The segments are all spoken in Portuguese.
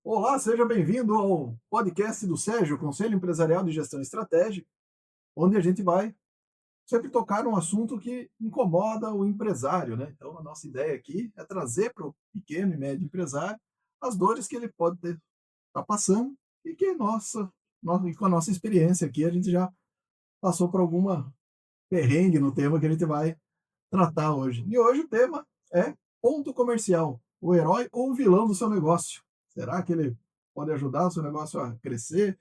Olá, seja bem-vindo ao podcast do Sérgio, Conselho Empresarial de Gestão Estratégica, onde a gente vai sempre tocar num assunto que incomoda o empresário, né? Então, a nossa ideia aqui é trazer para o pequeno e médio empresário as dores que ele pode estar passando e que e com a nossa experiência aqui, a gente já passou por alguma perrengue no tema que a gente vai tratar hoje. E hoje o tema é ponto comercial, o herói ou o vilão do seu negócio. Será que ele pode ajudar o seu negócio a crescer?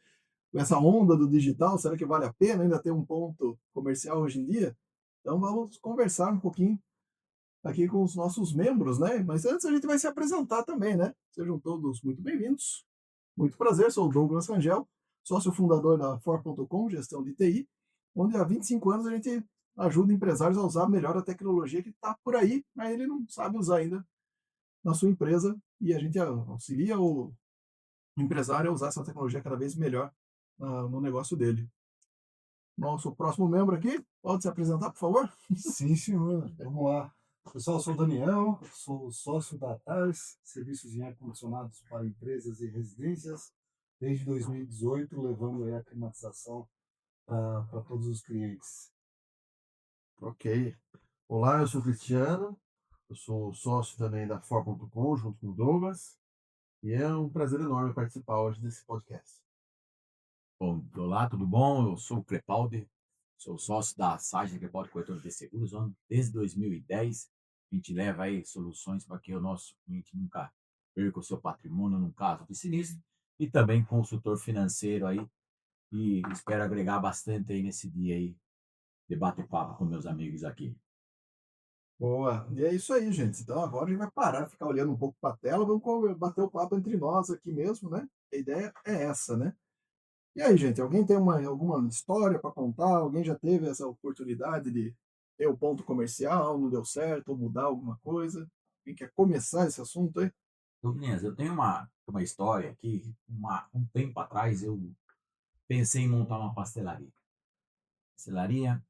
Com essa onda do digital, será que vale a pena ainda ter um ponto comercial hoje em dia? Então vamos conversar um pouquinho aqui com os nossos membros, né? Mas antes a gente vai se apresentar também, né? Sejam todos muito bem-vindos. Muito prazer, sou o Douglas Rangel, sócio fundador da For.com, gestão de TI, onde há 25 anos a gente ajuda empresários a usar melhor a tecnologia que está por aí, mas ele não sabe usar ainda na sua empresa e a gente auxilia o empresário a usar essa tecnologia cada vez melhor no negócio dele. Nosso próximo membro aqui, pode se apresentar, por favor? Sim, senhor. Vamos lá. Pessoal, eu sou o Daniel, sou sócio da TARS, serviços de ar-condicionados para empresas e residências, desde 2018, levando aí a climatização para todos os clientes. Ok. Olá, eu sou o Cristiano, eu sou sócio também da For.com, junto com o Douglas, e é um prazer enorme participar hoje desse podcast. Bom, olá, tudo bom? Eu sou o Crepaldi, sou sócio da Sagem Crepaldi Corretora de Seguros, onde desde 2010 a gente leva aí soluções para que o nosso cliente nunca perca o seu patrimônio num caso de sinistro, e também consultor financeiro aí, e espero agregar bastante aí nesse dia aí, de bate-papo com meus amigos aqui. Boa. E é isso aí, gente. Então agora a gente vai parar, ficar olhando um pouco para a tela, vamos bater o papo entre nós aqui mesmo, né? A ideia é essa, né? E aí, gente, alguém tem alguma história para contar? Alguém já teve essa oportunidade de ter o ponto comercial, não deu certo, ou mudar alguma coisa? Quem quer começar esse assunto aí? Então, meninas, eu tenho uma história aqui, um tempo atrás eu pensei em montar uma pastelaria. Pastelaria.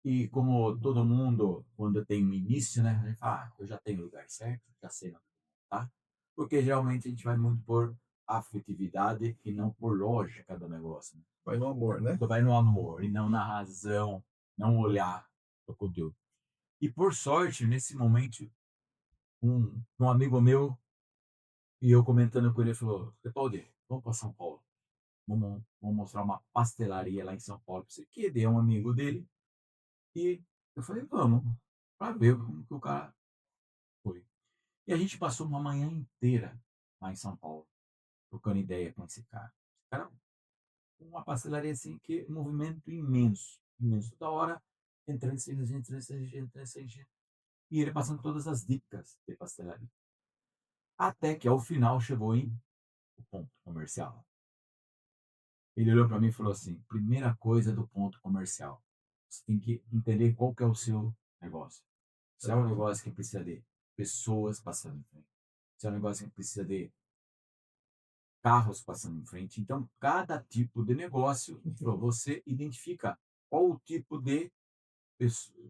E como todo mundo, quando tem um início, né, a gente fala, eu já tenho o lugar certo, já sei onde tá, porque geralmente a gente vai muito por afetividade e não por lógica do negócio, né? Vai no amor, né? Tudo vai no amor e não na razão, não olhar o conteúdo. E por sorte, nesse momento, um amigo meu e eu comentando com ele, falou, Crepaldi, vamos para São Paulo, vamos mostrar uma pastelaria lá em São Paulo para você, que ele é um amigo dele. E eu falei, vamos, para ver como que o cara foi. E a gente passou uma manhã inteira lá em São Paulo, trocando ideia com esse cara. Esse cara, uma pastelaria assim, que um movimento imenso, imenso. Toda hora, entrando sem gente, entrando sem gente, entrando sem gente. E ele passando todas as dicas de pastelaria. Até que ao final chegou em o ponto comercial. Ele olhou para mim e falou assim, primeira coisa do ponto comercial, você tem que entender qual que é o seu negócio. Se é um negócio que precisa de pessoas passando em frente, se é um negócio que precisa de carros passando em frente. Então, cada tipo de negócio, você identifica qual o tipo de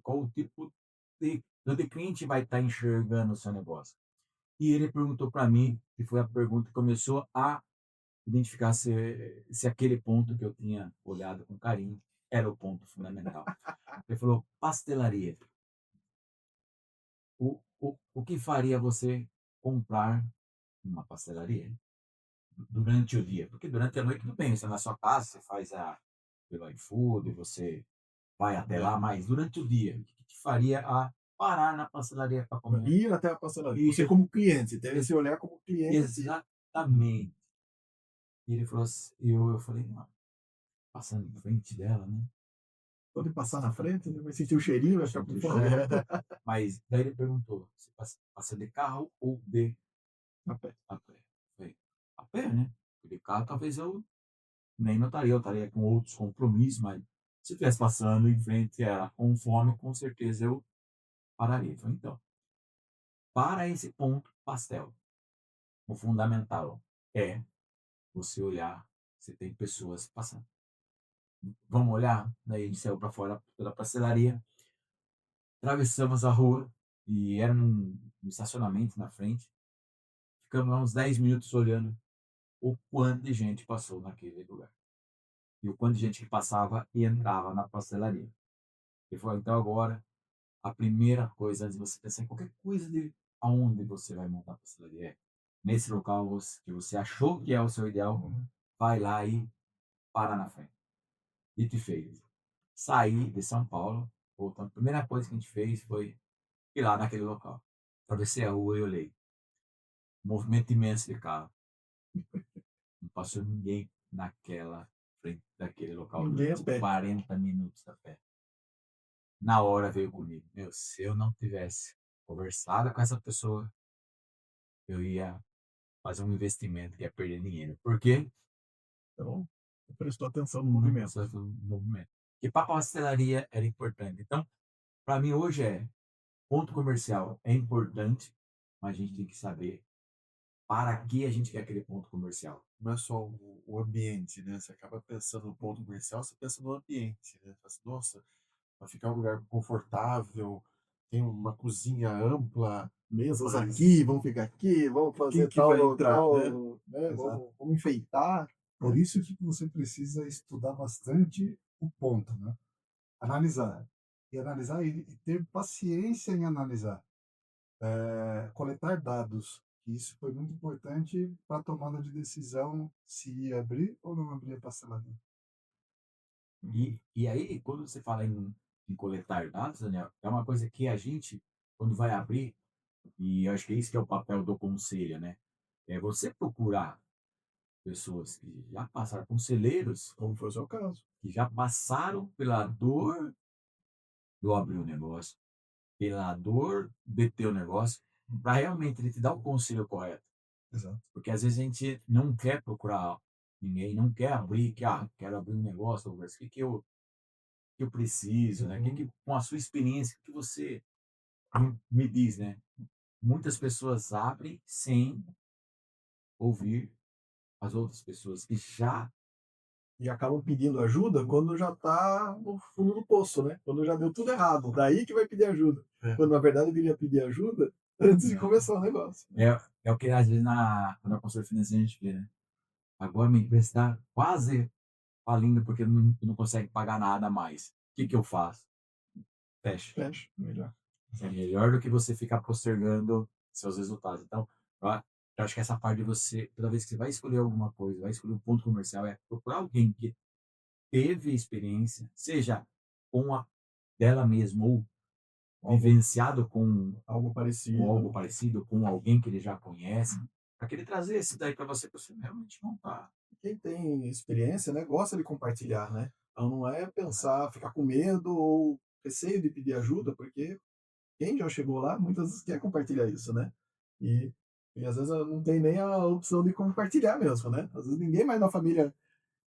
qual o tipo de cliente vai estar enxergando o seu negócio. E ele perguntou para mim, que foi a pergunta que começou a identificar se aquele ponto que eu tinha olhado com carinho era o ponto fundamental. Ele falou, pastelaria. O que faria você comprar uma pastelaria durante o dia? Porque durante a noite, tudo bem, você na sua casa, você faz pelo iFood, você vai até lá, mas durante o dia, o que te faria a parar na pastelaria para comer? Ir até a pastelaria. E Você como cliente, teve esse olhar como cliente. exatamente. E ele falou assim, eu falei, "Não, passando em frente dela, né? Quando passar na frente, ele vai sentir o cheirinho, vai ficar com fome. Mas daí ele perguntou, você passa de carro ou de A pé. a pé? Eu falei, a pé, né? De carro talvez eu nem notaria, eu estaria com outros compromissos, mas se estivesse passando em frente a ela com fome, com certeza eu pararia. Então, para esse ponto, pastel, o fundamental é você olhar se tem pessoas passando. Vamos olhar? Daí a gente saiu para fora pela pastelaria, atravessamos a rua e era um estacionamento na frente. ficamos uns 10 minutos olhando o quanto de gente passou naquele lugar. E o quanto de gente que passava e entrava na pastelaria. Ele falou, então agora, a primeira coisa, antes de você pensar em qualquer coisa de aonde você vai montar a pastelaria, é nesse local que você achou que é o seu ideal, vai lá e para na frente. Dito e feito. Saí de São Paulo, voltando. A primeira coisa que a gente fez foi ir lá naquele local. Atravessei a rua e olhei. Movimento imenso de carro. Não passou ninguém naquela frente daquele local Ninguém a durante pé. 40 minutos a pé. Na hora veio comigo. Meu, se eu não tivesse conversado com essa pessoa, eu ia fazer um investimento que ia perder dinheiro. Por quê? Então, prestou atenção no Não movimento. precisa do movimento. Porque para a pastelaria era importante. Então, para mim hoje ponto comercial é importante, mas a gente tem que saber para que a gente quer aquele ponto comercial. Não é só o ambiente, né? Você acaba pensando no ponto comercial, você pensa no ambiente, né? Fala assim, nossa, vai ficar um lugar confortável, tem uma cozinha ampla, Mesas mas aqui, vamos ficar aqui, vamos quem fazer que vai entrar, tal, né? né? Exato. Vamos enfeitar. Por isso que você precisa estudar bastante o ponto, né? Analisar. E analisar e ter paciência em analisar. Coletar dados. Isso foi muito importante para a tomada de decisão se ia abrir ou não abrir a pastelaria. E aí, quando você fala em coletar dados, Daniel, é uma coisa que a gente, quando vai abrir, e eu acho que é isso que é o papel do conselho, né? É você procurar pessoas que já passaram, conselheiros, Como foi o seu caso. que já passaram pela dor do abrir o negócio, pela dor de ter o negócio, para realmente ele te dar o conselho correto. Exato. Porque às vezes a gente não quer procurar ninguém, não quer abrir, quero abrir um negócio, o que eu preciso, né? Com a sua experiência, o que você me diz, né? Muitas pessoas abrem sem ouvir as outras pessoas que já. E acabam pedindo ajuda quando já está no fundo do poço, né? Quando já deu tudo errado. Daí que vai pedir ajuda. É. Quando na verdade deveria pedir ajuda antes de começar o negócio. É o que às vezes na consultoria financeira a gente vê, né? Agora minha empresa está quase falindo porque não consegue pagar nada a mais. O que eu faço? Fecha. Fecha, melhor. É melhor do que você ficar postergando seus resultados. Então, eu acho que essa parte de você, toda vez que você vai escolher alguma coisa, vai escolher um ponto comercial, é procurar alguém que teve experiência, seja com a dela mesma ou vivenciado com Algo algo parecido. parecido, com alguém que ele já conhece, para que ele trazer isso daí para você realmente montar. Quem tem experiência, né, gosta de compartilhar, né? Então não é pensar, ficar com medo ou receio de pedir ajuda, porque quem já chegou lá muitas vezes quer compartilhar isso, né? E, e às vezes não tem nem a opção de compartilhar mesmo, né? Às vezes ninguém mais na família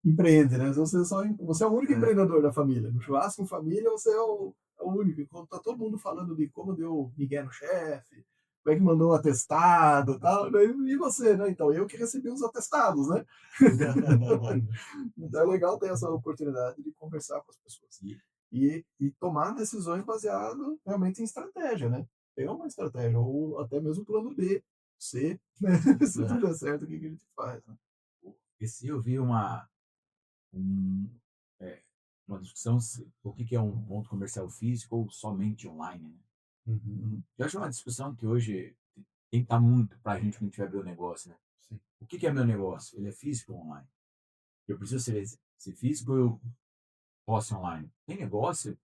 empreende, né? Você é o único empreendedor da família. No churrasco em família, você é o único. Enquanto tá todo mundo falando de como deu migué no chefe, como é que mandou o atestado e tal, né? E você, né? Então, eu que recebi os atestados, né? Então é legal ter essa oportunidade de conversar com as pessoas. E tomar decisões baseado realmente em estratégia, né? Ter uma estratégia, ou até mesmo plano B, C, né? Se tudo der certo, o que a gente faz, né? E se eu vi um, é, uma discussão o que é um ponto comercial físico ou somente online, né? Uhum. Eu acho uma discussão que hoje tem que estar muito para a gente quando a gente vai abrir o negócio, né? Sim. O que é meu negócio? Ele é físico ou online? Eu preciso ser físico ou eu posso ser online? Tem negócio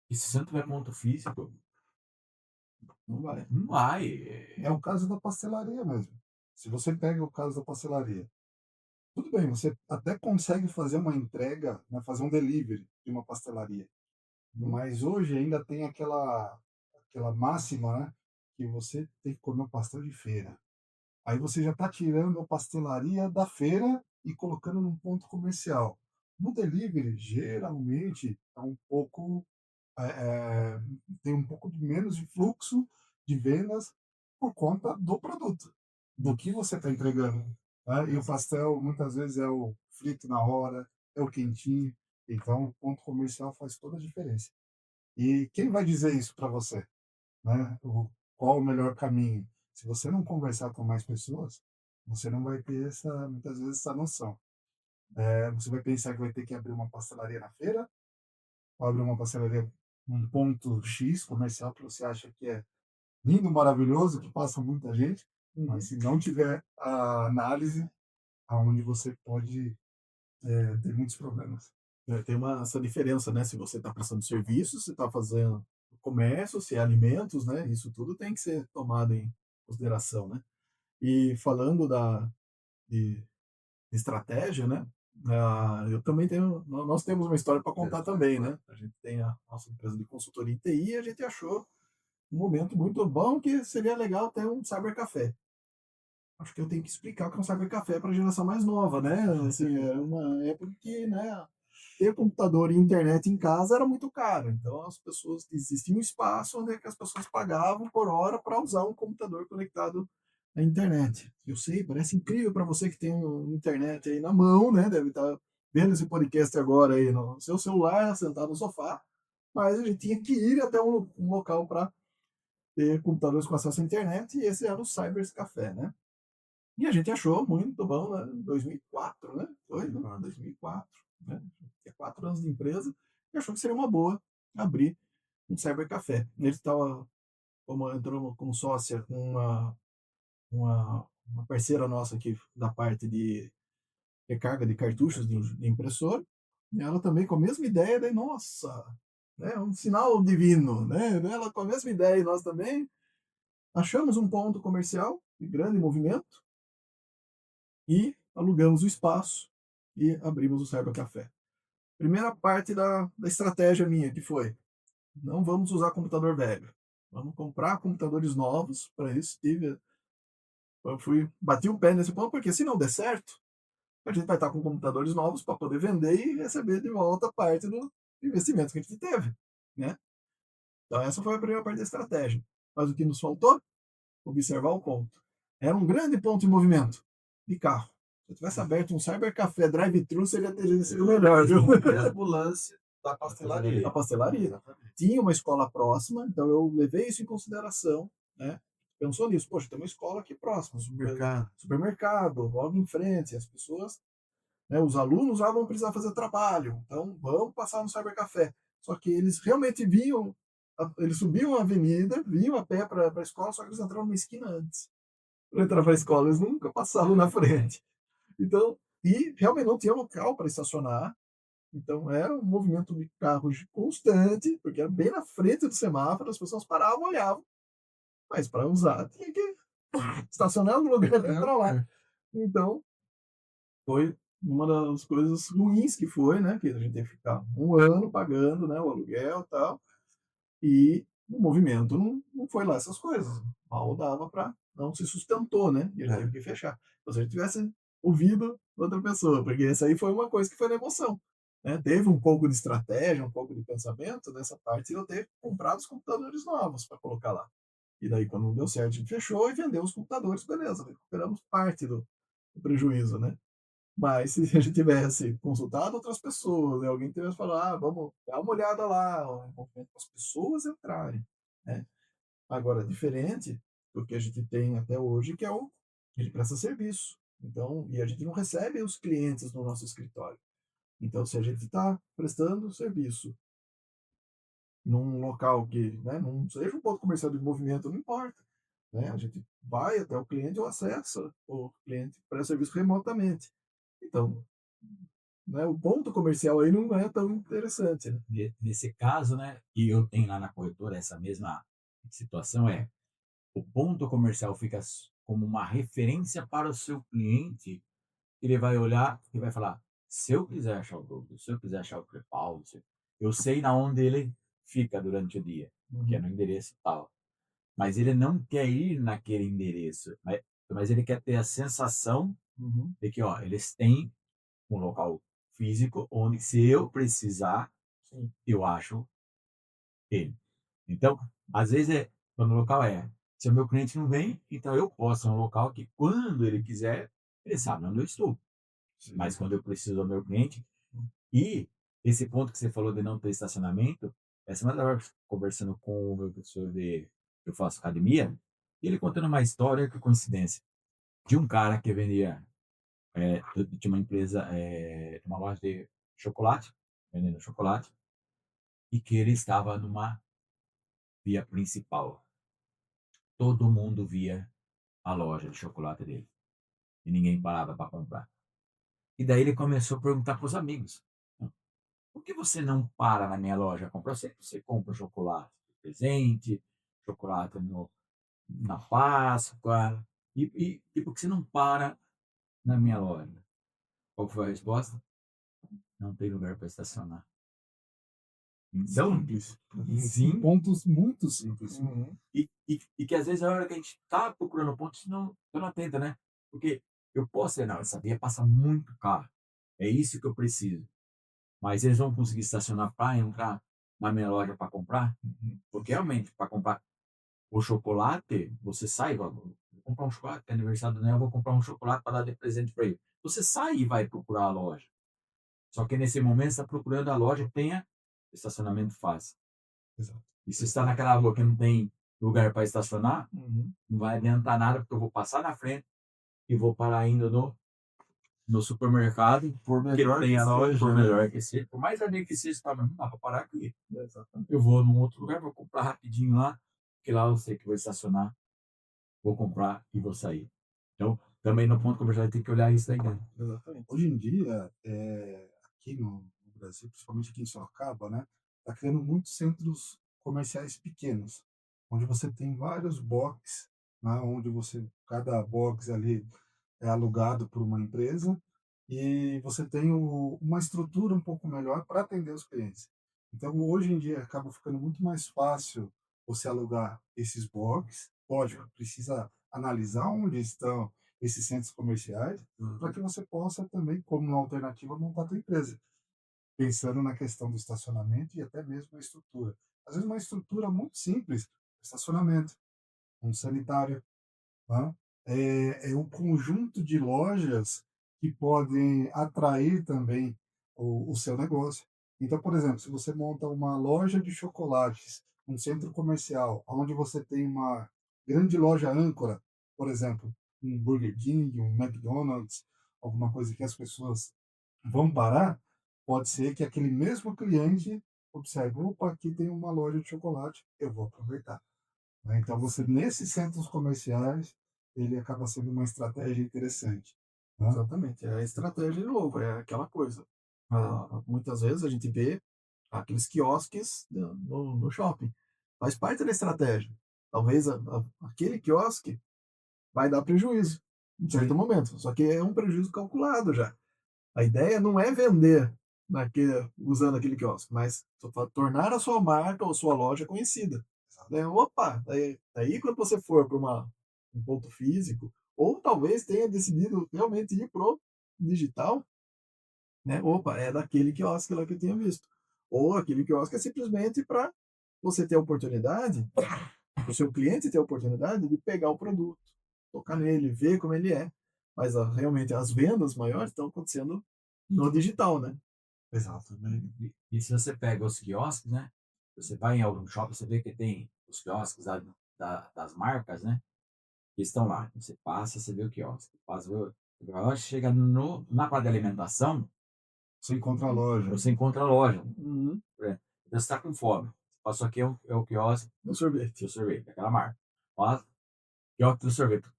que se você não tiver ponto físico, Não vai. não vai. É o caso da pastelaria mesmo. Se você pega o caso da pastelaria, tudo bem, você até consegue fazer uma entrega, né, fazer um delivery de uma pastelaria. Mas hoje ainda tem aquela máxima, né, que você tem que comer o pastel de feira. Aí você já está tirando a pastelaria da feira e colocando num ponto comercial. No delivery, geralmente, é um pouco, tem um pouco de menos de fluxo de vendas por conta do produto, do que você está entregando. Né? E o pastel, muitas vezes, é o frito na hora, é o quentinho. Então, o ponto comercial faz toda a diferença. E quem vai dizer isso para você? Né? Qual o melhor caminho? Se você não conversar com mais pessoas, você não vai ter muitas vezes essa noção. Você vai pensar que vai ter que abrir uma pastelaria na feira, ou abrir uma pastelaria num ponto X comercial que você acha que é lindo, maravilhoso, que passa muita gente, mas se não tiver a análise, aonde você pode ter muitos problemas. Tem essa diferença, né? Se você está prestando serviço, se está fazendo comércio, se é alimentos, né? Isso tudo tem que ser tomado em consideração, né? E falando de estratégia, né? Eu também tenho, nós temos uma história para contar também, né? A gente tem a nossa empresa de consultoria em TI e a gente achou um momento muito bom que seria legal ter um cybercafé. Acho que eu tenho que explicar o que é um cybercafé para a geração mais nova, né? Assim, é uma época que, né, ter computador e internet em casa era muito caro. Então as pessoas existia um espaço onde é que as pessoas pagavam por hora para usar um computador conectado à internet. Eu sei, parece incrível para você que tem internet aí na mão, né? Deve estar vendo esse podcast agora aí no seu celular, sentado no sofá. Mas a gente tinha que ir até um local para ter computadores com acesso à internet e esse era o Cybers Café, né? E a gente achou muito bom, né? Em 2004, né? Foi, né? 2004, né? Tinha 4 anos de empresa e achou que seria uma boa abrir um cybercafé. Ele estava entrou como sócia com uma parceira nossa aqui da parte de recarga de cartuchos de impressora. E ela também com a mesma ideia, daí, nossa, né? Um sinal divino, né? Ela com a mesma ideia e nós também achamos um ponto comercial de grande movimento e alugamos o espaço e abrimos o Cybercafé. Primeira parte da estratégia minha, que foi, não vamos usar computador velho, vamos comprar computadores novos. Para isso bati o pé nesse ponto, porque se não der certo, a gente vai estar com computadores novos para poder vender e receber de volta parte do investimento que a gente teve, né? Então essa foi a primeira parte da estratégia. Mas o que nos faltou? Observar o ponto. Era um grande ponto de movimento de carro. Se eu tivesse aberto um cybercafé drive-thru, seria ter sido melhor, viu? Mesmo lance da pastelaria. A pastelaria. Exatamente. Tinha uma escola próxima, então eu levei isso em consideração, né? Pensou nisso, poxa, tem uma escola aqui próxima, supermercado, logo em frente, as pessoas, né, os alunos vão precisar fazer trabalho, então vamos passar no cybercafé. Só que eles realmente vinham, eles subiam a avenida, vinham a pé para a escola, só que eles entraram numa esquina antes. Para entrar para a escola, eles nunca passavam na frente. Então, e realmente não tinha local para estacionar, então era um movimento de carros constante, porque era bem na frente do semáforo, as pessoas paravam, olhavam, mas para usar tinha que estacionar no lugar para entrar lá. Então, foi uma das coisas ruins que foi, né? Que a gente teve que ficar um ano pagando, né? O aluguel e tal. E o movimento não foi lá essas coisas. Mal dava para. Não se sustentou, né? E a gente teve que fechar. Então, se a gente tivesse ouvido outra pessoa, porque essa aí foi uma coisa que foi na emoção. Né? Teve um pouco de estratégia, um pouco de pensamento nessa parte de eu ter comprado os computadores novos para colocar lá. E daí, quando não deu certo, a gente fechou e vendeu os computadores, beleza, recuperamos parte do prejuízo, né? Mas se a gente tivesse consultado outras pessoas, né, alguém tivesse falado, vamos dar uma olhada lá, o envolvimento com as pessoas entrarem, né? Agora, diferente do que a gente tem até hoje, que é ele presta serviço. Então, e a gente não recebe os clientes no nosso escritório. Então, se a gente está prestando serviço num local que, né, não seja um ponto comercial de movimento, não importa. Né? A gente vai até o cliente ou acessa o cliente para serviço remotamente. Então, né, o ponto comercial aí não é tão interessante. Né? Nesse caso, né, e eu tenho lá na corretora essa mesma situação, o ponto comercial fica como uma referência para o seu cliente, ele vai olhar e vai falar, se eu quiser achar o Douglas, se eu quiser achar o Crepaldi, eu sei na onde ele fica durante o dia, que é no endereço tal. Mas ele não quer ir naquele endereço, mas ele quer ter a sensação de que, ó, eles têm um local físico onde, se eu precisar, Sim. eu acho ele. Então, às vezes, quando o local se o meu cliente não vem, então eu posso ir um local que, quando ele quiser, ele sabe onde eu estou. Sim. Mas quando eu preciso do meu cliente, e esse ponto que você falou de não ter estacionamento, essa semana eu estava conversando com o meu professor eu faço academia, E ele contando uma história, que coincidência, de um cara que vendia, tinha uma empresa, uma loja de chocolate, vendendo chocolate, e que ele estava numa via principal. Todo mundo via a loja de chocolate dele e ninguém parava para comprar. E daí ele começou a perguntar para os amigos: por que você não para na minha loja comprar? Eu sei que você compra chocolate de presente, chocolate na Páscoa, e por que você não para na minha loja? Qual foi a resposta? Não tem lugar para estacionar. Então, Simples. sim, Pontos muito simples. Uhum. e que às vezes a hora que a gente está procurando pontos, não atenta, né? Porque eu posso ser, não, essa via passa muito carro. É isso que eu preciso. Mas eles vão conseguir estacionar para entrar na minha loja para comprar? Porque realmente, para comprar o chocolate, você sai, vou comprar um chocolate, é aniversário do Nel, eu vou comprar um chocolate para dar de presente para ele. Você sai e vai procurar a loja. Só que nesse momento você está procurando a loja que tenha estacionamento fácil. Exato. E se está naquela rua que não tem lugar para estacionar, Uhum. não vai adiantar nada, porque eu vou passar na frente e vou parar indo no supermercado, Por que melhor tem que a loja, por seja, né? melhor que seja, por mais amigo que seja, tá, mas não dá para parar aqui. Exatamente. Eu vou num outro lugar, vou comprar rapidinho lá, porque lá eu sei que vou estacionar, vou comprar e vou sair. Então, também no ponto comercial tem que olhar isso daí, né? Exatamente. Hoje em dia, aqui no Brasil, principalmente aqui em Sorocaba, né, está criando muitos centros comerciais pequenos, onde você tem vários boxes, né, onde cada box ali é alugado por uma empresa e você tem uma estrutura um pouco melhor para atender os clientes. Então, hoje em dia, acaba ficando muito mais fácil você alugar esses boxes. Lógico, precisa analisar onde estão esses centros comerciais para que você possa também, como uma alternativa, montar a tua empresa, pensando na questão do estacionamento e até mesmo a estrutura. Às vezes uma estrutura muito simples, estacionamento, um sanitário, tá? É um conjunto de lojas que podem atrair também o seu negócio. Então, por exemplo, se você monta uma loja de chocolates, um centro comercial, onde você tem uma grande loja âncora, por exemplo, um Burger King, um McDonald's, alguma coisa que as pessoas vão parar, pode ser que aquele mesmo cliente observe, opa, aqui tem uma loja de chocolate, eu vou aproveitar, né? Então, você, nesses centros comerciais, ele acaba sendo uma estratégia interessante, né? Exatamente. É a estratégia de novo, é aquela coisa. Muitas vezes a gente vê aqueles quiosques no shopping. Faz parte da estratégia. Talvez aquele quiosque vai dar prejuízo em certo Sim, momento, só que é um prejuízo calculado já. A ideia não é vender usando aquele quiosque, mas tornar a sua marca ou sua loja conhecida. Né? Opa, daí quando você for para um ponto físico, ou talvez tenha decidido realmente ir pro digital, né? Opa, é daquele quiosque lá que eu tinha visto. Ou aquele quiosque é simplesmente para você ter a oportunidade, o seu cliente ter a oportunidade de pegar o produto, tocar nele, ver como ele é. Mas realmente as vendas maiores estão acontecendo no digital, né? exato. Né? E se você pega os quiosques, né? Você vai em algum shopping, você vê que tem os quiosques das marcas, né? Que estão lá. Você passa, você vê o quiosque. Passa, vê o quiosque, chega na parte de alimentação, Você encontra a loja. você encontra a loja. Uhum. Então você está com fome. Passou aqui é o quiosque No sorvete. do sorvete, daquela marca. Passa, quiosque do sorvete.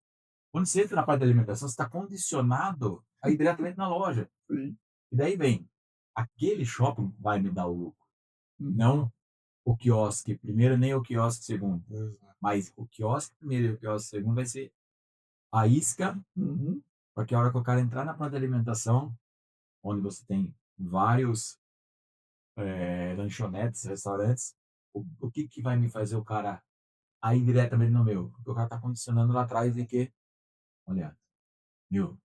Quando você entra na parte de alimentação, você está condicionado a ir diretamente na loja. Sim. E daí vem, aquele shopping vai me dar o lucro. Uhum. Não o quiosque primeiro, nem o quiosque segundo. Exato. Mas o quiosque primeiro e o quiosque segundo vai ser a isca, Uhum. porque a hora que o cara entrar na parte de alimentação, onde você tem vários lanchonetes, restaurantes, o que vai me fazer o cara aí diretamente no meu? Porque o cara tá condicionando lá atrás de que, olha, meu,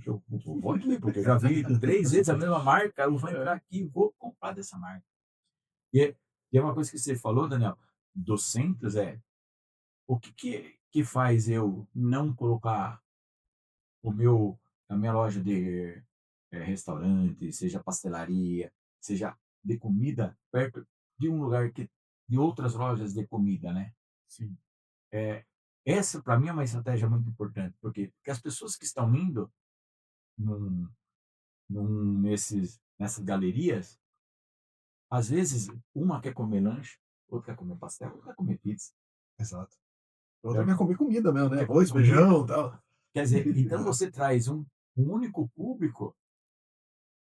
eu vou aqui, porque eu já vi 3 vezes a mesma marca, eu vou entrar aqui e vou comprar dessa marca. E é uma coisa que você falou, Daniel, dos centros, o que faz eu não colocar o meu a minha loja de, restaurante, seja pastelaria, seja de comida, perto de um lugar que de outras lojas de comida, né. Sim. essa para mim é uma estratégia muito importante, porque as pessoas que estão indo num, nessas galerias, às vezes uma quer comer lanche, outra quer comer pastel, outra quer comer pizza. Exato. Outra Certo? quer comer comida mesmo, né? Quer Arroz, comer feijão e tal. Quer dizer, então você traz um único público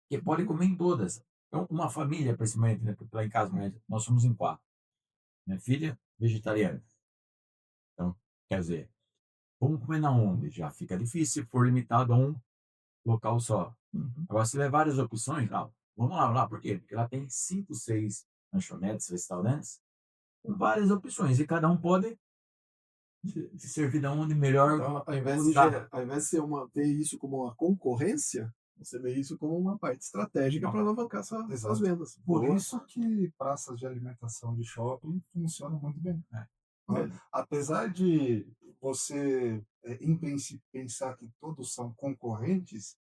que pode comer em todas. Então, uma família, principalmente, né, porque lá em casa, né, nós somos em 4. Minha filha, vegetariana. Então, quer dizer, vamos comer na onde? Já fica difícil se for limitado a um local só. Uhum. Agora, se tiver várias opções, não, vamos lá. Por quê? Porque lá tem 5, 6 lanchonetes, restaurantes, com várias opções. E cada um pode se servir da onde melhor Então, gostar. ao invés de ser ver isso como uma concorrência, você vê isso como uma parte estratégica para alavancar suas Exato. vendas. Por Boa. isso que praças de alimentação de shopping funcionam muito bem. É. Né? Apesar de você pensar que todos são concorrentes,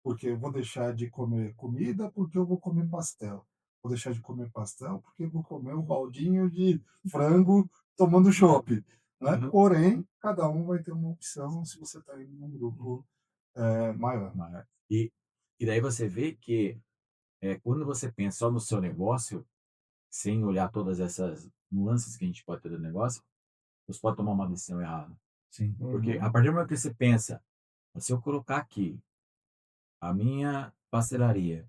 porque eu vou deixar de comer comida porque eu vou comer pastel. Vou deixar de comer pastel porque eu vou comer um baldinho de frango tomando chopp. Né? Uhum. Porém, cada um vai ter uma opção se você está indo num grupo maior. E daí você vê que quando você pensa só no seu negócio, sem olhar todas essas nuances que a gente pode ter do negócio, você pode tomar uma decisão errada. Sim. Porque Uhum. a partir do momento que você pensa, se eu colocar aqui a minha pastelaria,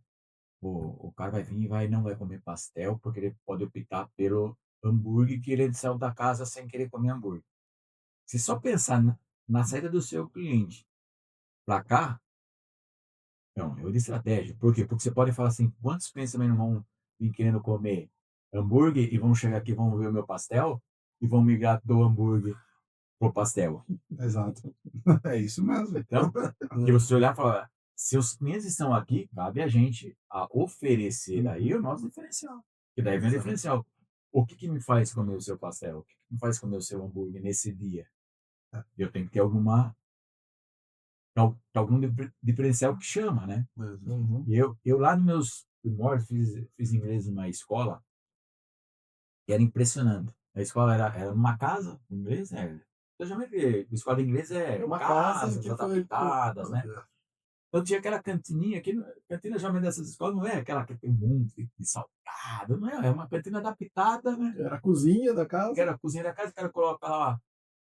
o cara vai vir e não vai comer pastel, porque ele pode optar pelo hambúrguer que ele saiu da casa sem querer comer hambúrguer. Se só pensar na saída do seu cliente para cá, não, eu de estratégia. Por quê? Porque você pode falar assim, quantos pensamentos vão vir querendo comer hambúrguer e vão chegar aqui, vão ver o meu pastel e vão migrar do hambúrguer pro pastel. Exato. É isso mesmo. Então, e você olhar e falar, se os clientes estão aqui, cabe a gente a oferecer aí o nosso diferencial. E daí vem o diferencial. O que que me faz comer o seu pastel? O que que me faz comer o seu hambúrguer nesse dia? Eu tenho que ter algum diferencial que chama, né? Uhum. E eu lá nos meus primórdios fiz inglês numa escola que era impressionante. A escola era numa casa, inglês, né? Eu já me vi, escola de inglês É é uma casa casas que foi. adaptadas, né? Então tinha aquela cantininha, que cantina geralmente dessas escolas não é aquela que tem um monte de salgado, não é, é uma cantina adaptada, né? Era a cozinha da Que casa. era a cozinha da casa, o cara coloca lá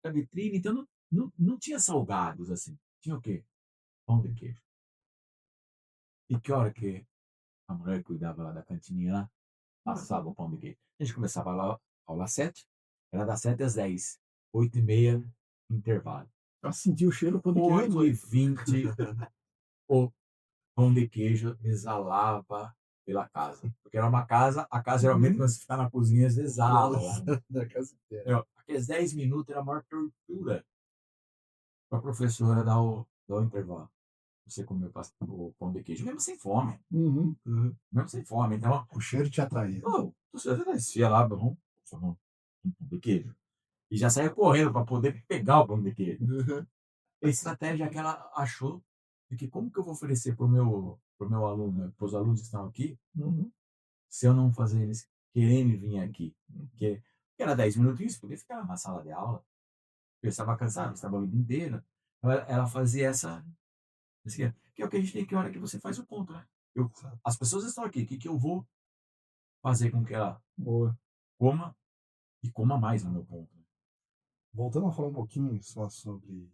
a vitrine, então não tinha salgados assim. Tinha o quê? Pão de queijo. E que hora que a mulher que cuidava lá da cantininha lá, passava o pão de queijo. A gente começava lá, aula às 7, era das 7 às 10, 8h30, intervalo. Pra sentir o cheiro do pão de queijo à noite. 8h20, o pão de queijo exalava pela casa. Porque era uma casa, a casa geralmente quando você ficar na cozinha, exala lá, né? Da casa inteira. Aqueles 10 minutos era a maior tortura para a professora dar o intervalo. Você comeu o pão de queijo, mesmo sem fome. Uhum. Mesmo sem fome. Então, O cheiro te atraía. você descia lá, vamos um pão de queijo. E já saía correndo para poder pegar o pão de queijo. Uhum. A estratégia que ela achou de que como que eu vou oferecer pro meu aluno, né, para os alunos que estão aqui, Uhum. se eu não fazer eles quererem vir aqui. Porque era 10 minutinhos, podia ficar na sala de aula. Eu estava cansado, estava a vida inteira. Ela fazia assim, que é o que a gente tem que hora que você faz o ponto, né? As pessoas estão aqui, o que que eu vou fazer com que ela Boa. coma e coma mais no meu ponto? Voltando a falar um pouquinho só sobre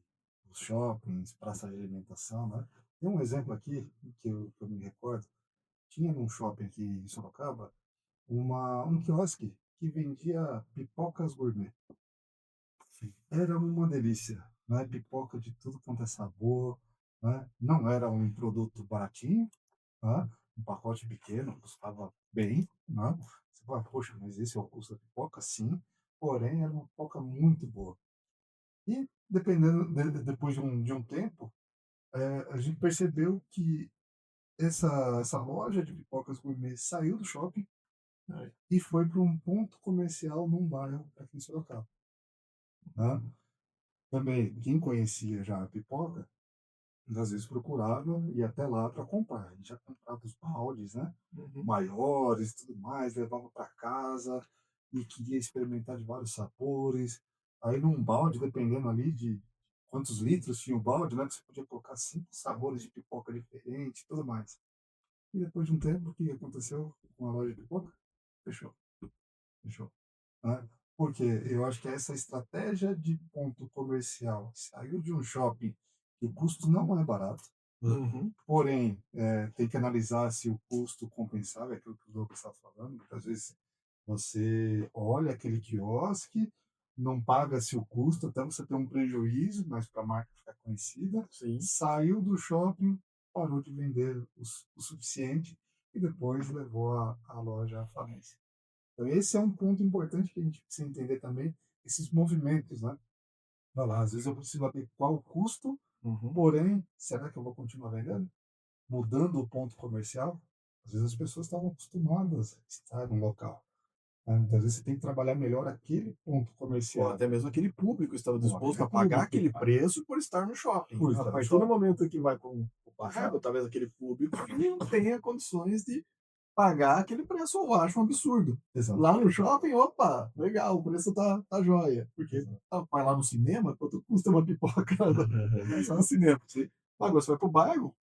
os shoppings, praça de alimentação, né? Tem um exemplo aqui que eu me recordo. Tinha num shopping aqui em Sorocaba um quiosque que vendia pipocas gourmet. Era uma delícia, né? Pipoca de tudo quanto é sabor, né? Não era um produto baratinho, né? Um pacote pequeno custava bem, né? Você fala, poxa, mas esse é o custo da pipoca? Sim, porém era uma pipoca muito boa. E dependendo depois de um tempo, a gente percebeu que essa loja de pipocas gourmet saiu do shopping, né, e foi para um ponto comercial num bairro aqui em Sorocaba. Né? Também, quem conhecia já a pipoca, às vezes procurava ir até lá para comprar. A gente já comprava os baldes, né? Uhum. Maiores e tudo mais, levava para casa e queria experimentar de vários sabores. Aí num balde, dependendo ali de quantos litros tinha o balde, né? Você podia colocar 5 sabores de pipoca diferentes e tudo mais. E depois de um tempo, o que aconteceu com a loja de pipoca? Fechou, fechou. Né? Porque eu acho que essa estratégia de ponto comercial saiu de um shopping que o custo não é barato, Uhum. porém, tem que analisar se o custo compensava, é aquilo que o Douglas estava falando. Muitas vezes você olha aquele quiosque, não paga-se o custo, até você ter um prejuízo, mas para a marca ficar conhecida, Sim. saiu do shopping, parou de vender o suficiente e depois levou a loja à falência. Então, esse é um ponto importante que a gente precisa entender também, esses movimentos, né? Vai lá, às vezes eu preciso saber qual o custo, Uhum. porém, será que eu vou continuar vendendo? Mudando o ponto comercial, às vezes as pessoas estavam acostumadas a estar no local. Né? Muitas vezes você tem que trabalhar melhor aquele ponto Ou comercial, até mesmo aquele público estava ou disposto aquele a pagar público, aquele preço por estar no shopping. por A estar no partir do shopping. momento que vai com o pago, talvez aquele público não tenha condições de pagar aquele preço, eu acho um absurdo. Exato. Lá no shopping, opa, legal, o preço tá joia. Porque Exato. vai lá no cinema, quanto custa uma pipoca no cinema? Você pagou, você vai pro bairro?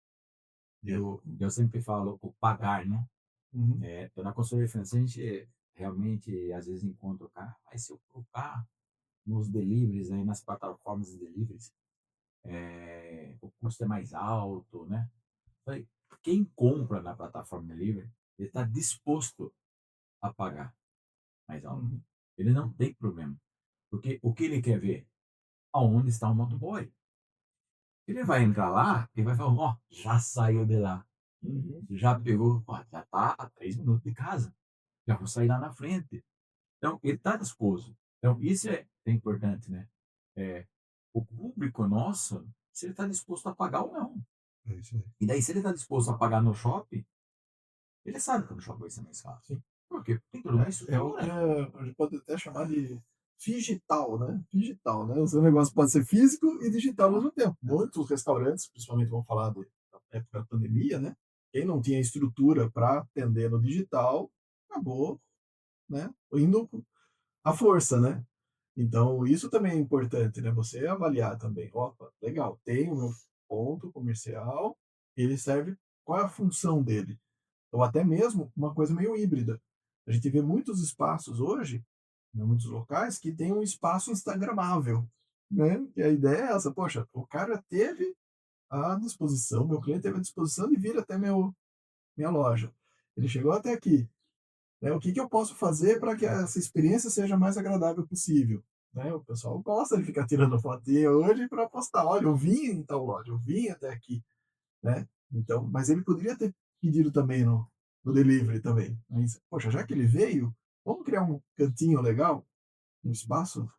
Eu sempre falo o pagar, né? Uhum. Então, na consultoria financeira, a gente realmente, às vezes, encontra o carro, mas se eu colocar nos deliveries, aí, nas plataformas de deliveries, o custo é mais alto, né? Falei, quem compra na plataforma delivery, ele está disposto a pagar mais alto. Uhum. Ele não tem problema. Porque o que ele quer ver? Aonde está o motoboy? Ele vai entrar lá e vai falar, ó, já saiu de lá. Uhum. Já pegou, ó, já está a 3 minutos de casa. Já vou sair lá na frente. Então, ele está disposto. Então, isso é importante, né? É, o público nosso, se ele está disposto a pagar ou não. É isso aí. E daí, se ele está disposto a pagar no shopping, ele sabe que no shopping vai ser mais caro. Sim. Porque tem toda uma É o que estrutura. a gente pode até chamar de digital, né? Digital, né? O seu negócio pode ser físico e digital ao mesmo tempo. Muitos restaurantes, principalmente vamos falar da época da pandemia, né? Quem não tinha estrutura para atender no digital, acabou, né? Indo à força, né? Então, isso também é importante, né? Você avaliar também. Opa, legal, tem o meu ponto comercial, ele serve, qual é a função dele? Ou até mesmo uma coisa meio híbrida. A gente vê muitos espaços hoje, em muitos locais, que tem um espaço instagramável, né? E a ideia é essa, poxa, o cara teve à disposição, meu cliente teve à disposição de vir até minha loja. Ele chegou até aqui, né? O que que eu posso fazer para que essa experiência seja mais agradável possível? Né? O pessoal gosta de ficar tirando fotinha hoje para postar, olha, eu vim em tal loja, eu vim até aqui, né? Então, mas ele poderia ter pedido também no delivery também. Mas, poxa, já que ele veio, vamos criar um cantinho legal, um espaço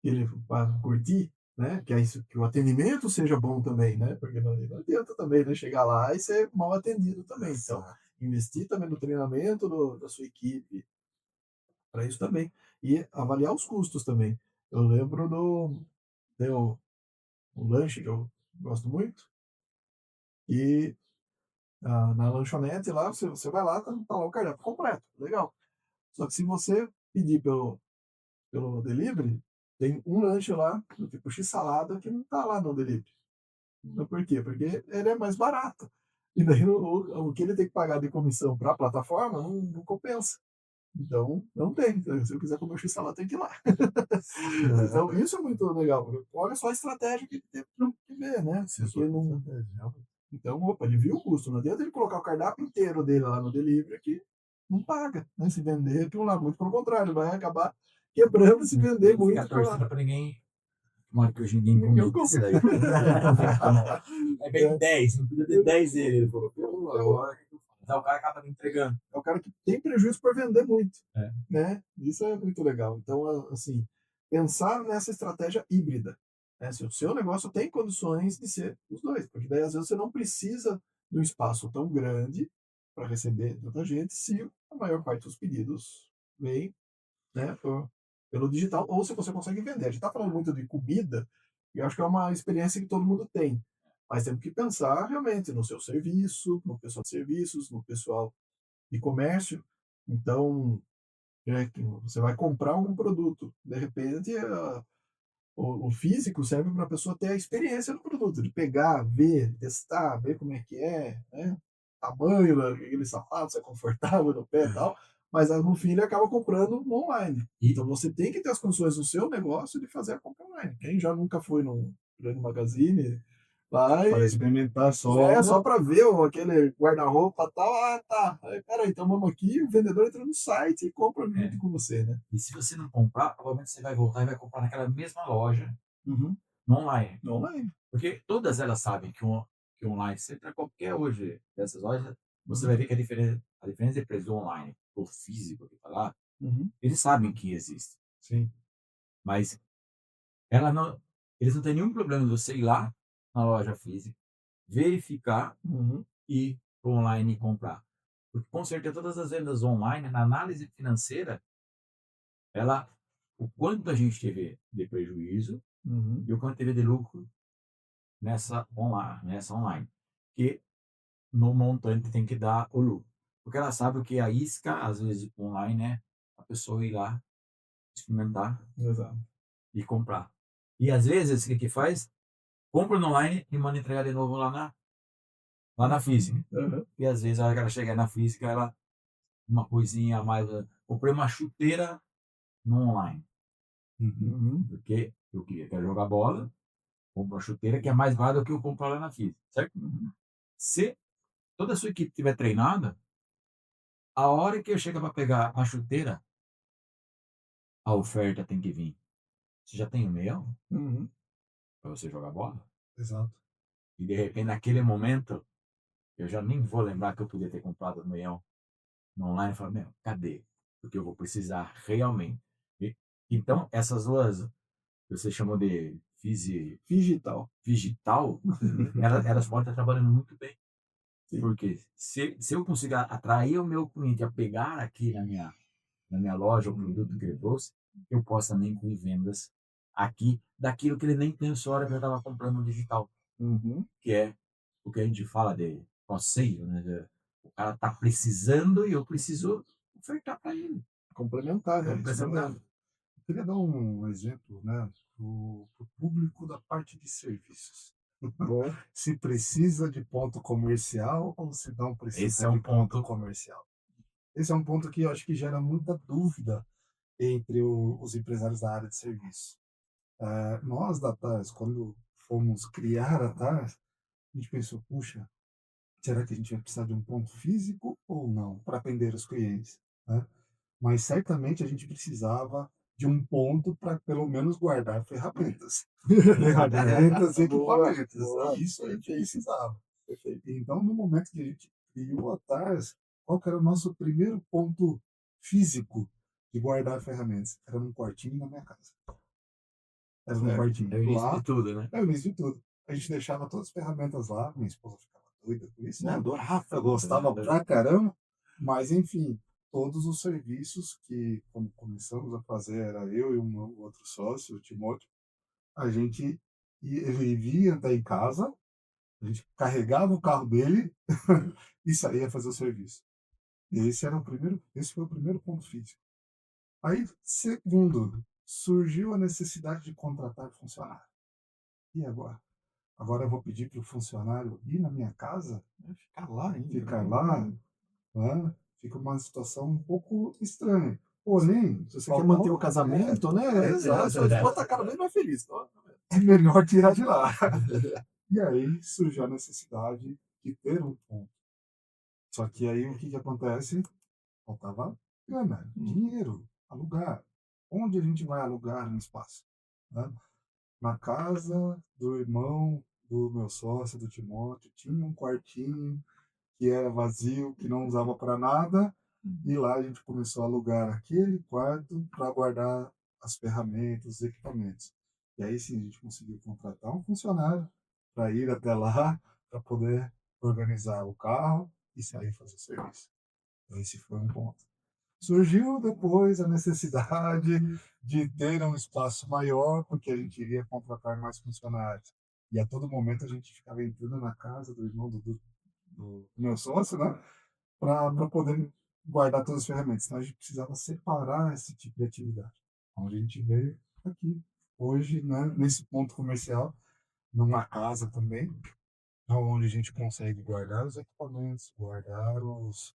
que ele para curtir, né? Que é isso, que o atendimento seja bom também, né? Porque não adianta também, né? Chegar lá e ser mal atendido também. Então, investir também no treinamento da sua equipe para isso também e avaliar os custos também. Eu lembro do um lanche que eu gosto muito e na lanchonete lá, você vai lá, tá lá o cardápio completo, legal. Só que se você pedir pelo delivery, tem um lanche lá, do tipo x-salada, que não tá lá no delivery. Mas por quê? Porque ele é mais barato. E daí o que ele tem que pagar de comissão para a plataforma não compensa. Então, não tem. Se eu quiser comer o x-salada, tem que ir lá. Então, isso é muito legal. Olha só a estratégia que ele teve que ver, né? Porque não, então, opa, ele viu o custo. Não adianta ele colocar o cardápio inteiro dele lá no delivery que não paga, né? Se vender aquilo lá, muito pelo contrário, vai acabar quebrando se vender Não fica muito por lá. torcendo para ninguém. Tomara que hoje ninguém Ninguém cometa isso compra. daí. Aí vem 10, não precisa ter 10 dele. Ele falou, o cara acaba me entregando. É o cara que tem prejuízo por vender muito, É. né? Isso é muito legal. Então, assim, pensar nessa estratégia híbrida, né? Se o seu negócio tem condições de ser os dois, porque daí às vezes você não precisa de um espaço tão grande para receber tanta gente, se a maior parte dos pedidos vem, né, pelo digital, ou se você consegue vender. A gente está falando muito de comida, e eu acho que é uma experiência que todo mundo tem. Mas temos que pensar realmente no seu serviço, no pessoal de serviços, no pessoal de comércio. Então, que você vai comprar um produto, de repente O físico serve para a pessoa ter a experiência do produto, de pegar, ver, testar, ver como é que é, né? Tamanho daquele sapato, se é confortável no pé e tal. Mas no fim ele acaba comprando no online. E Então você tem que ter as condições no seu negócio de fazer a compra online. Quem já nunca foi num grande magazine, vai, Para experimentar só. só para ver aquele guarda-roupa e tal. Ah, tá. Aí, peraí, então vamos aqui. O vendedor entra no site e compra é, junto com você, né? e se você não comprar, provavelmente você vai voltar e vai comprar naquela mesma loja Uhum. no online. No online. Porque todas elas sabem que o online, você entra qualquer hoje dessas lojas, você Uhum. vai ver que a diferença de preço do online pro físico que tá lá, Uhum. eles sabem que existe. Sim. Mas ela não, eles não têm nenhum problema de você ir lá na loja física, verificar Uhum. e ir pro online e comprar. Porque com certeza todas as vendas online, na análise financeira, ela, o quanto a gente teve de prejuízo Uhum. e o quanto teve de lucro nessa online. Que no montante tem que dar o lucro. Porque ela sabe que a isca, às vezes, online é a pessoa ir lá, experimentar Exato. e comprar. E às vezes, o que faz? Compra no online e manda entregar de novo lá na física. Uhum. E às vezes, a hora que ela chega na física, ela, uma coisinha a mais. Comprei uma chuteira no online. Uhum. Uhum. Porque eu quero jogar bola, compro uma chuteira que é mais válida do que eu comprar lá na física, certo? Uhum. Se toda a sua equipe estiver treinada, a hora que eu chego para pegar a chuteira, a oferta tem que vir. Você já tem 1 milhão Uhum. para você jogar bola? Exato. E de repente, naquele momento, eu já nem vou lembrar que eu podia ter comprado 1 milhão no online. Eu falo, meu, cadê? Porque eu vou precisar realmente. E, então, essas duas, que você chamou de Digital. digital, elas podem estar trabalhando muito bem. Sim. Porque se eu conseguir atrair o meu cliente a pegar aqui na minha loja o produto que ele trouxe, eu posso também incluir vendas aqui daquilo que ele nem pensou na hora que eu estava comprando no digital, Uhum. que é o que a gente fala de conselho, né? O cara está precisando e eu preciso ofertar para ele. Complementar, né? Isso Representar. mesmo. Eu queria dar um exemplo, né, para o público da parte de serviços. Bom. Se precisa de ponto comercial ou se não Esse precisa é de um ponto ponto. comercial. Esse é um ponto que eu acho que gera muita dúvida entre os empresários da área de serviço. Nós da TARS, quando fomos criar a TARS, a gente pensou, puxa, será que a gente vai precisar de um ponto físico ou não para atender os clientes, né? Mas certamente a gente precisava de um ponto para pelo menos guardar ferramentas, ferramentas e Boa, equipamentos. boa. E isso a gente Perfeito. precisava. Perfeito. Então, no momento que a gente criou a TARS, qual que era o nosso primeiro ponto físico de guardar ferramentas? Era num quartinho na minha casa. Era num Certo. quartinho. É o início de Lá, tudo, né? é o início de tudo. A gente deixava todas as ferramentas lá, minha esposa ficava doida com isso, Né? né? Adorava. Eu gostava pra caramba, mas enfim, todos os serviços que, como começamos a fazer, era eu e um outro sócio, o Timóteo, a gente, ele vinha até em casa, a gente carregava o carro dele e saía fazer o serviço. Esse foi o primeiro ponto físico. Aí, segundo, surgiu a necessidade de contratar funcionário. E agora? Agora eu vou pedir para o funcionário ir na minha casa, Vai ficar lá ainda. ficar Né? lá, né? Fica uma situação um pouco estranha. Porém, Se você quer manter o casamento, né? A sua esposa está cada vez mais feliz. Então, é melhor tirar de lá. E aí surgiu a necessidade de ter um ponto. Só que aí o que acontece? Faltava grana, dinheiro, alugar. Onde a gente vai alugar um espaço? Né? Na casa do irmão do meu sócio, do Timóteo, tinha um quartinho que era vazio, que não usava para nada, e lá a gente começou a alugar aquele quarto para guardar as ferramentas, os equipamentos. E aí sim a gente conseguiu contratar um funcionário para ir até lá, para poder organizar o carro e sair fazer o serviço. Esse foi um ponto. Surgiu depois a necessidade de ter um espaço maior, porque a gente iria contratar mais funcionários. E a todo momento a gente ficava entrando na casa do irmão do meu sócio, né? Para poder guardar todas as ferramentas. Então a gente precisava separar esse tipo de atividade. Onde a gente veio aqui hoje, né, nesse ponto comercial, numa casa também, onde a gente consegue guardar os equipamentos, guardar os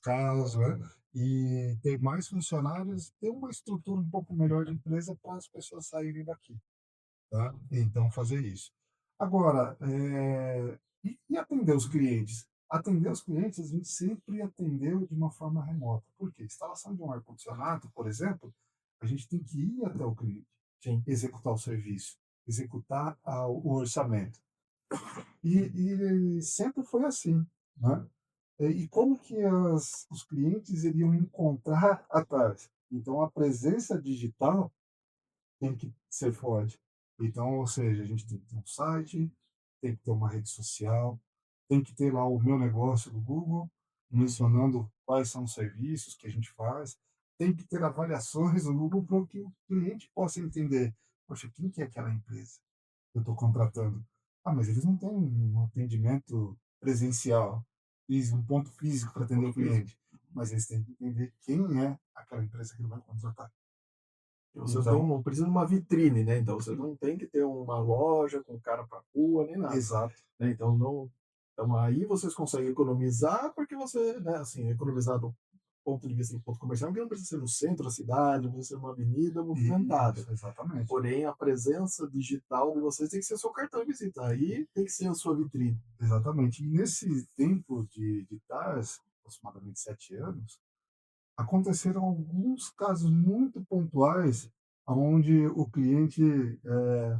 carros, né? E ter mais funcionários, ter uma estrutura um pouco melhor de empresa para as pessoas saírem daqui, tá? Então, fazer isso. Agora, e atender os clientes? Atender os clientes, a gente sempre atendeu de uma forma remota. Por quê? Instalação de um ar-condicionado, por exemplo, a gente tem que ir até o cliente, Sim. executar o serviço, executar o orçamento. E sempre foi assim, né? E como que os clientes iriam encontrar atrás? Então, a presença digital tem que ser forte. Então, ou seja, a gente tem que ter um site, tem que ter uma rede social, tem que ter lá o meu negócio do Google, mencionando quais são os serviços que a gente faz, tem que ter avaliações no Google para que o cliente possa entender, poxa, quem que é aquela empresa que eu estou contratando? Ah, mas eles não têm um atendimento presencial, um ponto físico para atender o cliente, mas eles têm que entender quem é aquela empresa que ele vai contratar. Vocês Então, não precisam de uma vitrine, né? Então vocês não tem que ter uma loja com cara para rua nem nada, exato. né? Então não, então aí vocês conseguem economizar porque você, né, assim, economizar do ponto de vista do ponto comercial, porque não precisa ser no centro da cidade, não precisa ser uma avenida movimentada. Isso, exatamente. Porém, a presença digital de vocês tem que ser seu cartão de visita. Aí tem que ser a sua vitrine. Exatamente. E nesse tempo de TARS, aproximadamente 7 anos, aconteceram alguns casos muito pontuais onde o cliente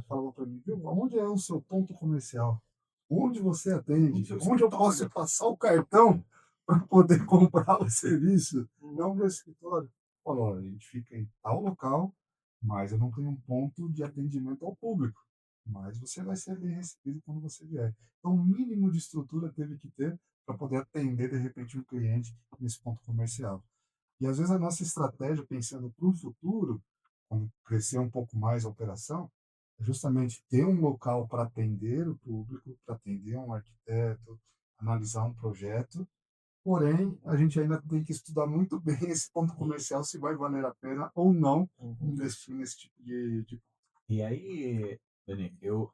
falou para mim, viu, onde é o seu ponto comercial? Onde você atende? Onde eu posso passar o cartão para poder comprar o serviço? Não no escritório. Falou, olha, a gente fica em tal local, mas eu não tenho um ponto de atendimento ao público. Mas você vai ser bem recebido quando você vier. Então, o mínimo de estrutura teve que ter para poder atender, de repente, um cliente nesse ponto comercial. E às vezes a nossa estratégia, pensando para o futuro, quando crescer um pouco mais a operação, é justamente ter um local para atender o público, para atender um arquiteto, analisar um projeto. Porém, a gente ainda tem que estudar muito bem esse ponto comercial, se vai valer a pena ou não investir nesse tipo de. E aí, Dani, eu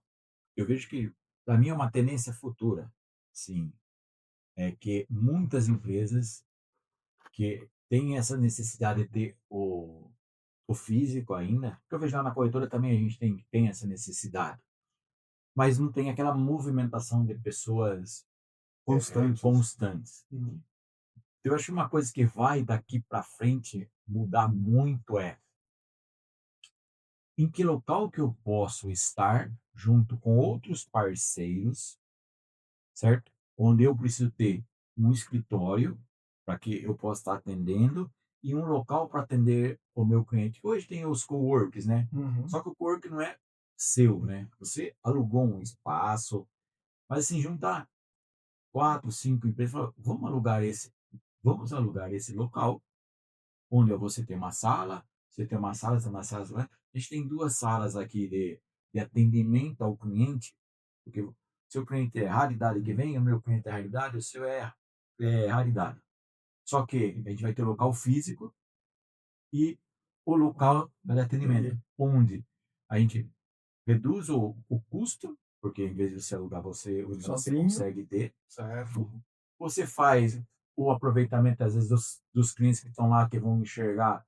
vejo que, para mim, é uma tendência futura, sim, é que muitas empresas que têm essa necessidade de ter o físico ainda, porque eu vejo lá na corretora também a gente tem essa necessidade, mas não tem aquela movimentação de pessoas Constantes. constantes. Eu acho que uma coisa que vai daqui para frente mudar muito é em que local que eu posso estar junto com outros parceiros, certo? Onde eu preciso ter um escritório para que eu possa estar atendendo e um local para atender o meu cliente. Hoje tem os coworks, né? Só que o cowork não é seu, né? Você alugou um espaço, mas assim, juntar 4, 5 empresas, fala, vamos alugar esse local onde você tem uma sala, você tem uma sala, tem uma sala, né? A gente tem 2 salas aqui de atendimento ao cliente, porque o seu cliente é raridade que vem, o meu cliente é raridade, o seu é raridade. Só que a gente vai ter o local físico e o local de atendimento, onde a gente reduz o custo, porque em vez de você alugar você Sozinho. consegue ter. Certo. Você faz o aproveitamento, às vezes, dos clientes que estão lá, que vão enxergar.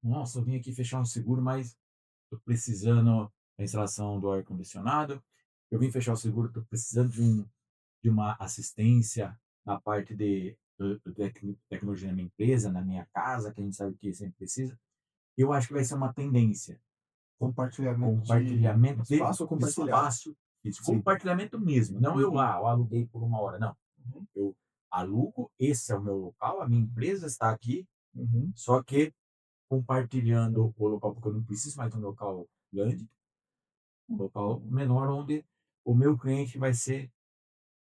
Nossa, eu vim aqui fechar um seguro, mas estou precisando da instalação do ar-condicionado. Eu vim fechar o seguro, estou precisando de uma assistência na parte de tecnologia na minha empresa, na minha casa, que a gente sabe que sempre precisa. Eu acho que vai ser uma tendência. Compartilhamento de Espaço compartilhado. espaço. Isso, compartilhamento mesmo. Não eu aluguei por 1 hora, não. Uhum. Eu alugo, esse é o meu local, a minha empresa está aqui, Uhum. só que compartilhando o local, porque eu não preciso mais de um local grande, um local menor, onde o meu cliente vai ser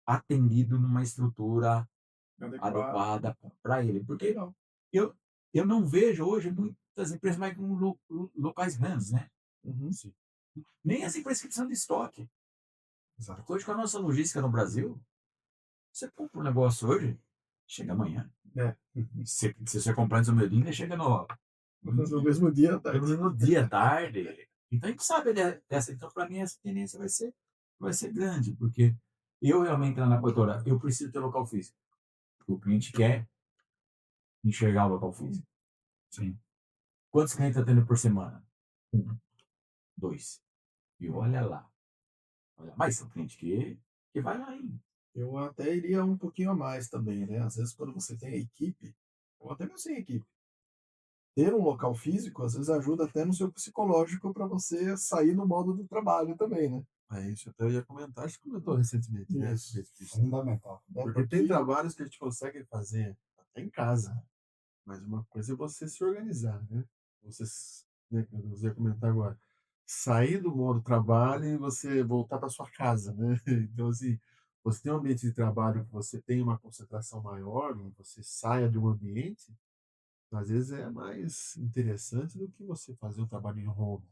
atendido numa estrutura adequada para ele. Porque Legal. eu não vejo hoje muitas empresas mais com locais grandes, né? Sim. Nem as empresas que precisam de estoque. Exato. Hoje, com a nossa logística no Brasil, você compra um negócio hoje, chega amanhã. É. Se você comprar antes do meio-dia, chega no No mesmo dia, tá? mesmo dia, tarde. Então a gente sabe dessa. Então, para mim, essa tendência vai ser grande, porque eu realmente lá na corretora, eu preciso ter local físico. O cliente quer enxergar o local físico. Sim. Quantos clientes está tendo por semana? Um, dois. E olha lá. Olha, mas tem cliente que vai lá ainda. Eu até iria um pouquinho a mais também, né? Às vezes, quando você tem a equipe, ou até mesmo sem equipe, ter um local físico, às vezes ajuda até no seu psicológico para você sair no modo do trabalho também, né? É isso, até eu ia comentar, acho que comentou recentemente, né, a Isso. respeito disso. Fundamental. É Porque tem porque, trabalhos que a gente consegue fazer até em casa, mas uma coisa é você se organizar, né? Você, né, que eu ia comentar agora, sair do modo trabalho e você voltar para sua casa, né? Então, assim, você tem um ambiente de trabalho que você tem uma concentração maior, e você saia de um ambiente, às vezes é mais interessante do que você fazer um trabalho em home.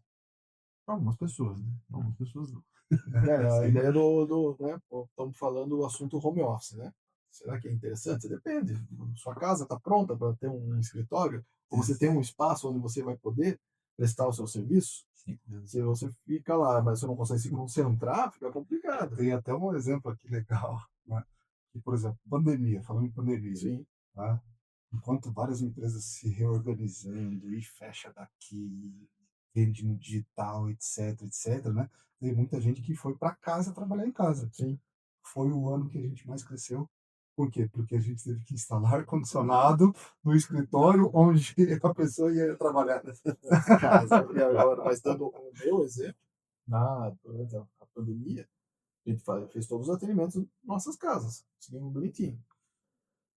Para algumas pessoas, né? Pra algumas pessoas não. a Sim. ideia né? Pô, estamos falando do assunto home office, né? Será que é interessante? Depende. Sua casa está pronta para ter um escritório? Ou você Isso, tem um espaço onde você vai poder prestar o seu serviço? Sim. Se você fica lá, mas você não consegue se concentrar, fica complicado. Tem até um exemplo aqui legal, né? Que, por exemplo, pandemia, falando em pandemia, Sim. tá? Enquanto várias empresas se reorganizando e fecha daqui, vende no digital, etc, etc, né? Tem muita gente que foi para casa trabalhar em casa. Sim. Foi o ano que a gente mais cresceu. Por quê? Porque a gente teve que instalar ar-condicionado no escritório onde a pessoa ia trabalhar. Casa. E agora, mas dando o meu exemplo, durante a pandemia, a gente fez todos os atendimentos em nossas casas, seguindo bonitinho.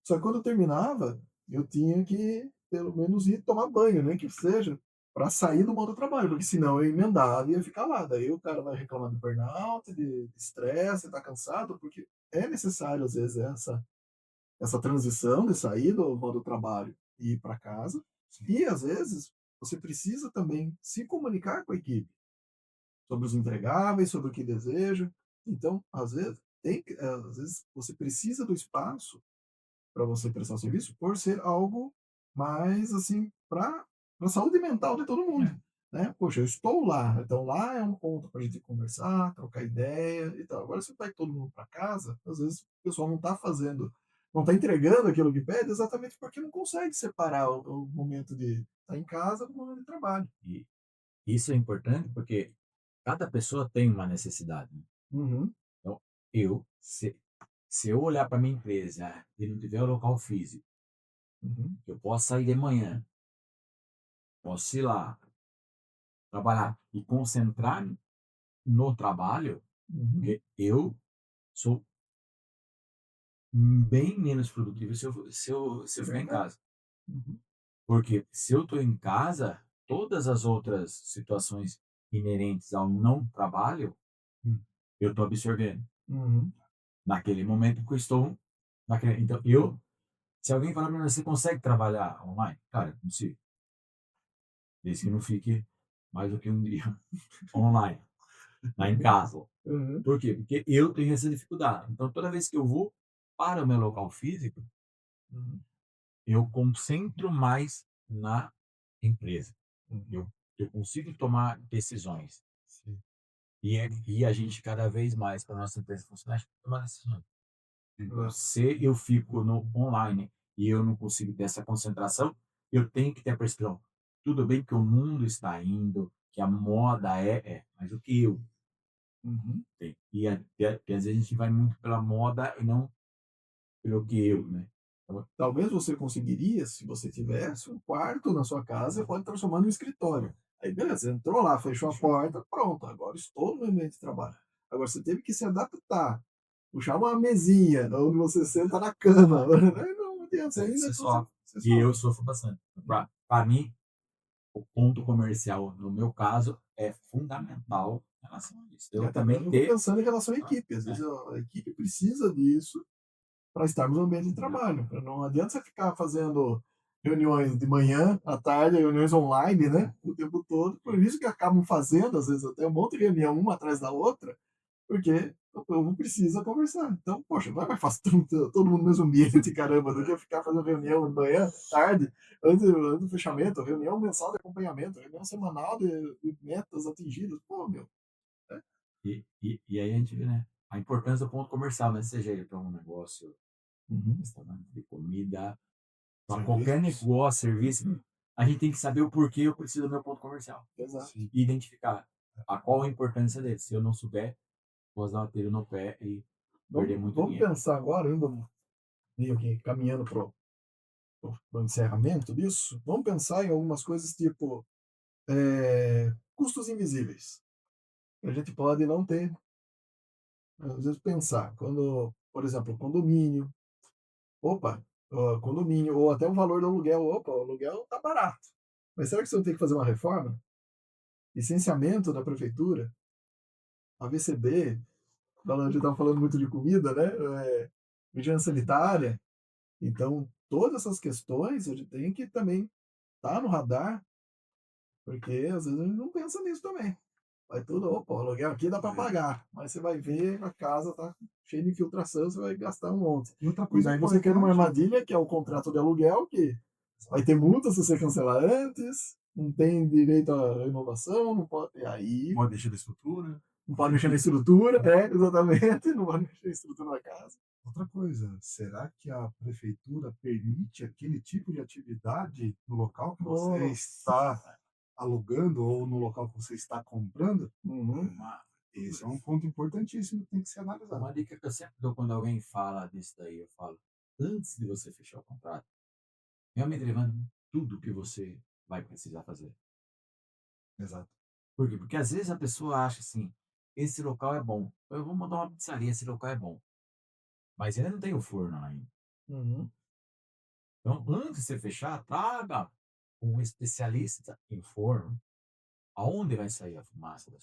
Só que quando eu terminava, eu tinha que, pelo menos, ir tomar banho, né? Que seja, para sair do modo do trabalho, porque senão eu emendava e ia ficar lá. Daí o cara vai reclamar de burnout, de estresse, tá cansado, porque é necessário, às vezes, essa transição de sair do modo trabalho e ir para casa. E, às vezes, você precisa também se comunicar com a equipe sobre os entregáveis, sobre o que deseja. Então, às vezes você precisa do espaço para você prestar o serviço por ser algo mais assim para a saúde mental de todo mundo, né? Poxa, eu estou lá, então lá é um ponto para a gente conversar, trocar ideia e tal. Agora, se vai todo mundo para casa, às vezes o pessoal não está fazendo, não está entregando aquilo que pede, exatamente porque não consegue separar o momento de estar em casa do momento de trabalho. E isso é importante porque cada pessoa tem uma necessidade, né? Uhum, Então, eu, se eu olhar para minha empresa e não tiver o local físico, uhum, eu posso sair de manhã, posso ir lá, trabalhar e concentrar no trabalho, uhum. porque eu sou bem menos produtivo se eu ficar em Verdade. casa. Uhum, Porque se eu estou em casa, todas as outras situações inerentes ao não trabalho, eu estou absorvendo. uhum. Naquele momento que eu estou. Então, se alguém falar para mim, você consegue trabalhar online? Cara, eu consigo. Desde que não fique mais do que um dia online, lá em casa. Uhum, Por quê? Porque eu tenho essa dificuldade. Então, toda vez que eu vou para o meu local físico, uhum, eu concentro mais na empresa. uhum. Eu consigo tomar decisões. sim. E a gente, cada vez mais, para a nossa empresa funcionar, a gente tem que tomar decisões. Então, É. se eu fico no online e eu não consigo ter essa concentração, eu tenho que ter a percepção. Tudo bem que o mundo está indo, que a moda mas o que eu Uhum. tenho? E às vezes a gente vai muito pela moda e não pelo que eu, né? Então, Talvez você conseguiria, se você tivesse um quarto na sua casa, você pode transformar num escritório. Aí, beleza, entrou lá, fechou a porta, pronto, agora estou no ambiente de trabalho. Agora, você teve que se adaptar, puxar uma mesinha, onde você senta na cama. Aí não adianta, você ainda você consegue, sofre. você E eu sofre. sofro bastante. Para mim, o ponto comercial, no meu caso, é fundamental em relação a isso. E Eu até também mesmo ter. pensando em relação à equipe. Às vezes a equipe precisa disso para estarmos no ambiente de trabalho. Não adianta você ficar fazendo reuniões de manhã, à tarde, reuniões online, né? O tempo todo. Por isso que acabam fazendo, às vezes, até um monte de reunião uma atrás da outra, porque o povo precisa conversar. Então, poxa, não é mais fácil todo mundo no mesmo ambiente, caramba, do que ficar fazendo reunião de manhã, tarde, antes do fechamento, reunião mensal de acompanhamento, reunião semanal de metas atingidas. Pô, meu. É. E aí a gente vê, né? A importância do ponto comercial, né? Seja ele para um negócio, Uhum. restaurante de comida, para qualquer negócio, serviço, a gente tem que saber o porquê eu preciso do meu ponto comercial. Exato. Sim. E identificar a qual a importância dele. Se eu não souber, posso dar uma tiro no pé e perder muito Vamos dinheiro. pensar agora, ainda meio que caminhando para o encerramento disso, vamos pensar em algumas coisas tipo custos invisíveis. A gente pode não ter, às vezes pensar, quando, por exemplo, condomínio, opa, condomínio, ou até o valor do aluguel, opa, o aluguel tá barato. Mas será que você não tem que fazer uma reforma? Licenciamento da prefeitura, a VCB, a gente estava falando muito de comida, né? Vigilância sanitária. Então, todas essas questões a gente tem que também estar no radar, porque às vezes a gente não pensa nisso também. Vai tudo, opa, o aluguel aqui dá para pagar, mas você vai ver a casa tá cheia de infiltração, você vai gastar um monte. E outra E coisa daí você quer uma importante, armadilha, que é o contrato de aluguel, que vai ter multa se você cancelar antes, não tem direito à renovação, não pode, e aí Pode deixar da estrutura. não pode mexer na estrutura, exatamente, não pode mexer na estrutura da casa. outra coisa, será que a prefeitura permite aquele tipo de atividade no local que você Nossa. está alugando ou no local que você está comprando? Uhum. Esse é um ponto importantíssimo que tem que ser analisado. Uma dica que eu sempre dou quando alguém fala disso daí, eu falo, antes de você fechar o contrato, realmente levando tudo que você vai precisar fazer. Exato. Por quê? Porque às vezes a pessoa acha assim, esse local é bom. Eu vou montar uma pizzaria, esse local é bom. Mas ele não tem o forno lá ainda. Uhum. Então, antes de você fechar, traga um especialista em forno, aonde vai sair a fumaça da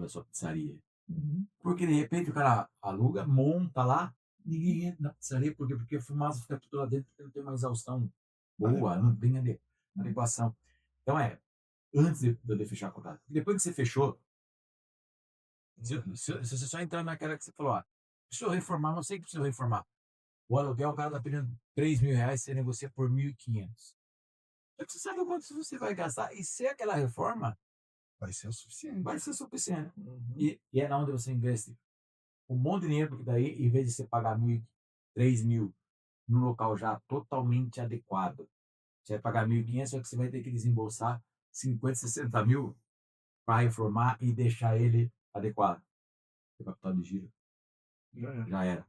sua pizzaria. Uhum. Porque de repente o cara aluga, monta lá, ninguém entra na pizzaria, porque a fumaça fica tudo lá dentro, porque não tem uma exaustão boa, não tem adequação. Então antes de fechar a contrato. Depois que você fechou, se você só entrar naquela que você falou, preciso reformar, não sei que preciso reformar. O aluguel, o cara tá pedindo R$ 3.000, você negocia por 1.500. Você sabe o quanto você vai gastar, e se aquela reforma Vai ser o suficiente. vai ser suficiente. Uhum. E é na onde você investe um monte de dinheiro, porque daí, em vez de você pagar 3.000 num local já totalmente adequado, você vai pagar 1.500, só que você vai ter que desembolsar 50, 60 mil para reformar e deixar ele adequado. O capital de giro já era.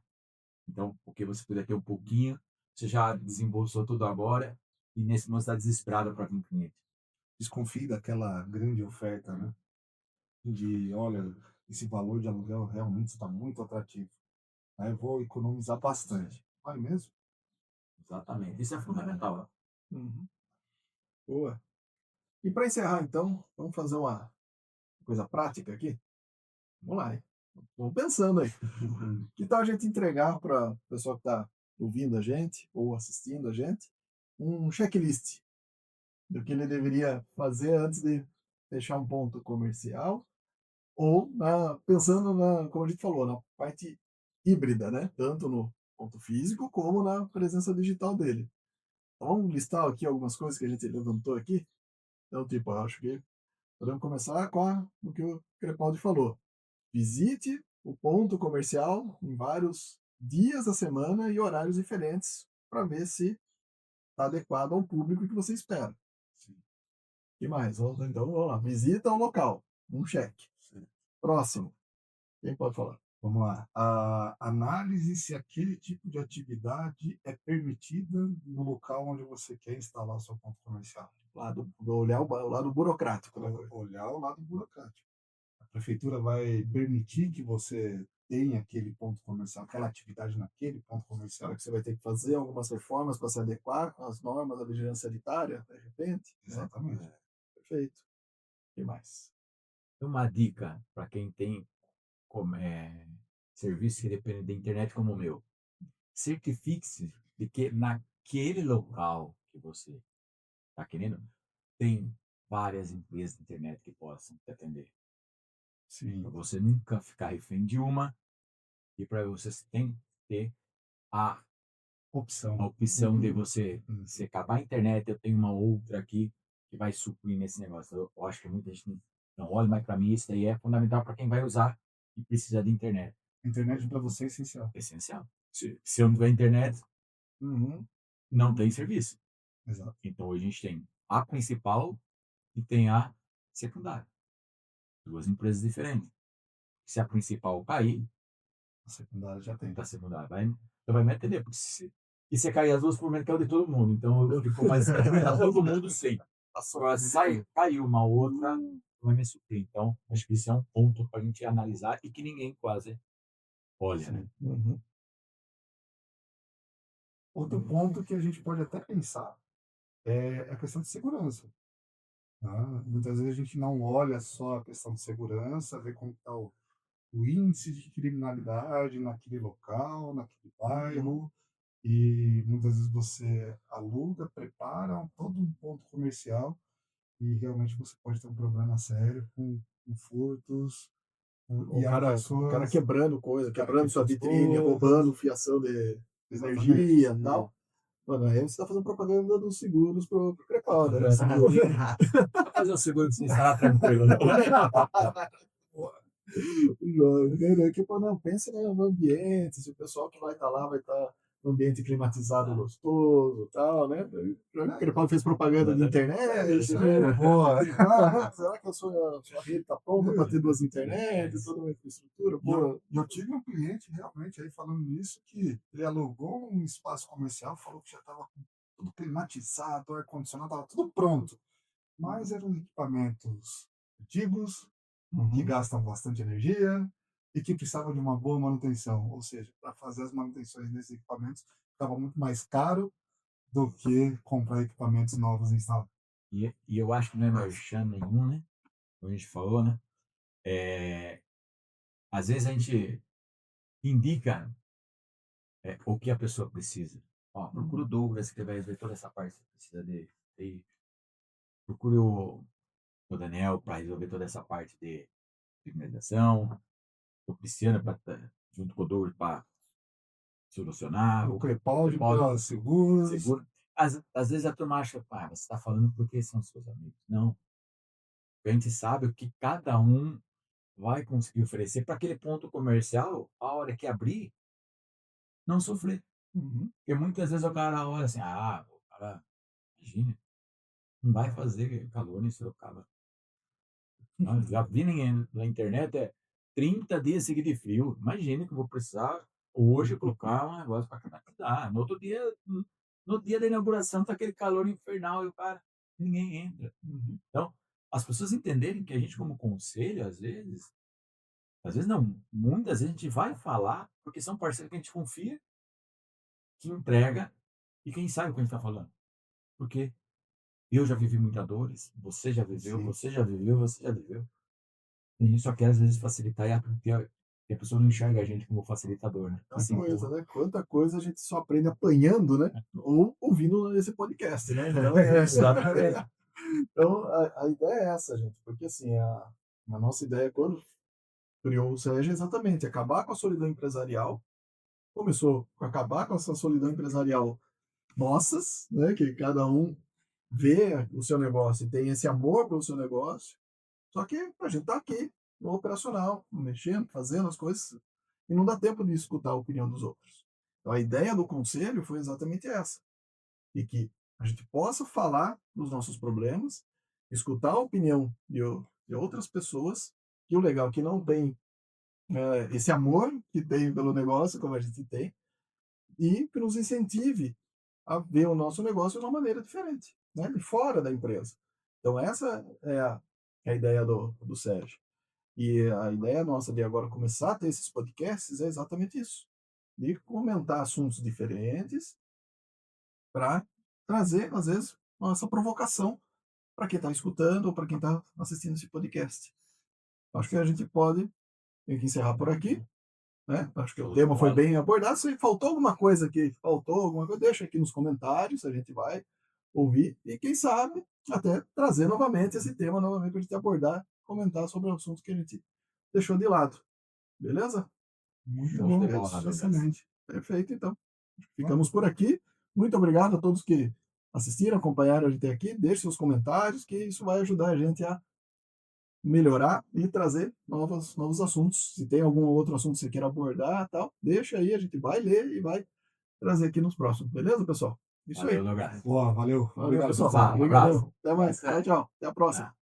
Então, porque você puder ter um pouquinho, você já desembolsou tudo agora e nesse momento está desesperado para vir cliente. Desconfie daquela grande oferta, né? De, olha, esse valor de aluguel realmente está muito atrativo. Aí eu vou economizar bastante. Vai mesmo? Exatamente. Isso é fundamental. Uhum. Boa. E para encerrar, então, vamos fazer uma coisa prática aqui? Vamos lá, hein? Vamos pensando aí. Que tal a gente entregar para o pessoal que está ouvindo a gente ou assistindo a gente um checklist do que ele deveria fazer antes de fechar um ponto comercial ou pensando como a gente falou, na parte híbrida, né? Tanto no ponto físico como na presença digital dele. Então, vamos listar aqui algumas coisas que a gente levantou aqui. Então, tipo, eu acho que podemos começar com o que o Crepaldi falou. Visite o ponto comercial em vários dias da semana e horários diferentes para ver se está adequado ao público que você espera. Sim. E mais? Então, vamos lá. Visita o local. Um cheque. Sim. Próximo. Quem pode falar? Vamos lá. A análise se aquele tipo de atividade é permitida no local onde você quer instalar o seu ponto comercial. Olhar o lado burocrático. Olhar o lado burocrático. A prefeitura vai permitir que você tenha aquele ponto comercial, aquela atividade naquele ponto comercial. Será que você vai ter que fazer algumas reformas para se adequar às normas da vigilância sanitária, de repente? Exatamente. Né? Perfeito. O que mais? Uma dica para quem tem serviço que depende da internet como o meu. Certifique-se de que naquele local que você está querendo, tem várias empresas de internet que possam te atender. Sim. Para você nunca ficar refém de uma, e para você tem que ter a Opção. a opção de Uhum. você, Uhum. se acabar a internet, eu tenho uma outra aqui que vai suprir nesse negócio. Eu acho que muita gente não olha, mas para mim isso daí é fundamental para quem vai usar e precisa de internet. Internet para você é essencial. É essencial. Se eu não tiver internet, Uhum. não tem serviço. Exato. Então a gente tem a principal e tem a secundária. Duas empresas diferentes. Se a principal cair, A secundária já tem. a secundária vai me atender. Porque se cair as duas, por menos que é o de todo mundo. Então eu fico mais. Tá todo mundo sem. Agora, caiu uma outra, vai me suprir. Então, acho que isso é um ponto para a gente analisar e que ninguém quase olha, né? Uhum. Outro ponto que a gente pode até pensar é a questão de segurança. Tá? Muitas vezes a gente não olha só a questão de segurança, vê como está o índice de criminalidade naquele local, naquele bairro, e muitas vezes você aluga, prepara todo um ponto comercial e realmente você pode ter um problema sério com furtos O e as cara pessoas quebrando coisa, quebrando sua vitrine, coisas, roubando fiação de exatamente. energia e tal. Mano, aí você tá fazendo propaganda dos seguros pro Crepalda, né? Vai fazer o seguro que você estará tranquilo. Né? Que, pô, não, pensa no ambiente, se o pessoal que vai estar lá vai estar no ambiente climatizado gostoso e tal, né? O Crepalda fez propaganda de internet, né? Boa. Será que a sua rede está pronta para ter duas internets, toda uma infraestrutura? Pô, Eu tive um cliente realmente aí falando nisso, que ele alugou um espaço comercial, falou que já estava tudo climatizado, ar-condicionado, estava tudo pronto. Mas eram equipamentos antigos, que uhum. gastam bastante energia e que precisavam de uma boa manutenção. Ou seja, para fazer as manutenções desses equipamentos, ficava muito mais caro do que comprar equipamentos novos instalados. E eu acho que não é merchan nenhum, né? Como a gente falou, né? Às vezes a gente indica o que a pessoa precisa. Ó, procura o Douglas, que vai ver toda essa parte que você precisa de procure o Daniel para resolver toda essa parte de criminalização, o Cristiano junto com o Douglas para solucionar, O o Crepaldi Crepaldi para seguros. seguro. Às vezes a turma acha, você está falando porque são seus amigos. Não. A gente sabe o que cada um vai conseguir oferecer para aquele ponto comercial, a hora que abrir, não sofrer. Uhum. Porque muitas vezes o cara olha assim, o cara, imagina, não vai fazer calor em Sorocaba. Já vi na internet, 30 dias seguidos de frio. Imagina que eu vou precisar hoje colocar um negócio para climatizar. No dia da inauguração, tá aquele calor infernal e o cara, ninguém entra. Uhum. Então, as pessoas entenderem que a gente, como conselho, às vezes não, muitas vezes a gente vai falar, porque são parceiros que a gente confia, que entrega, e quem sabe o que a gente está falando. Porque eu já vivi muitas dores, você já viveu, Sim. você já viveu, você já viveu. E a gente só quer, às vezes, facilitar e a pessoa não enxerga a gente como facilitador, né? A coisa, né? Quanta coisa a gente só aprende apanhando, né? Ou ouvindo esse podcast, né? Então, Exatamente. então a ideia é essa, gente, porque assim, a nossa ideia quando criou o SEG é exatamente acabar com a solidão empresarial. Começou com acabar com essa solidão empresarial nossas, né? Que cada um vê o seu negócio e tem esse amor pelo seu negócio. Só que a gente está aqui no operacional, mexendo, fazendo as coisas, e não dá tempo de escutar a opinião dos outros. Então a ideia do conselho foi exatamente essa, e que a gente possa falar dos nossos problemas, escutar a opinião de outras pessoas, e o legal é que não tem esse amor que tem pelo negócio, como a gente tem, e que nos incentive a ver o nosso negócio de uma maneira diferente, né? De fora da empresa. Então essa é a ideia do Sérgio. E a ideia nossa de agora começar a ter esses podcasts é exatamente isso, de comentar assuntos diferentes para trazer, às vezes, essa provocação para quem está escutando ou para quem está assistindo esse podcast. Acho que a gente pode ter que encerrar por aqui, né? Acho que o tema foi bem abordado. Se faltou alguma coisa aqui, deixa aqui nos comentários, a gente vai ouvir e quem sabe até trazer novamente esse tema novamente para a gente abordar, comentar sobre o assunto que a gente deixou de lado. Beleza? Muito Então, bom. de bola, Douglas. Excelente. Perfeito, então. Ficamos por aqui. Muito obrigado a todos que assistiram, acompanharam a gente aqui. Deixe seus comentários, que isso vai ajudar a gente a melhorar e trazer novos assuntos. Se tem algum outro assunto que você queira abordar, tal, deixa aí, a gente vai ler e vai trazer aqui nos próximos. Beleza, pessoal? Isso Valeu, aí. Douglas. Boa, valeu. Valeu, Obrigado, pessoal. pessoal. Um abraço. Obrigadão. Até mais. Tchau, tchau. Até a próxima.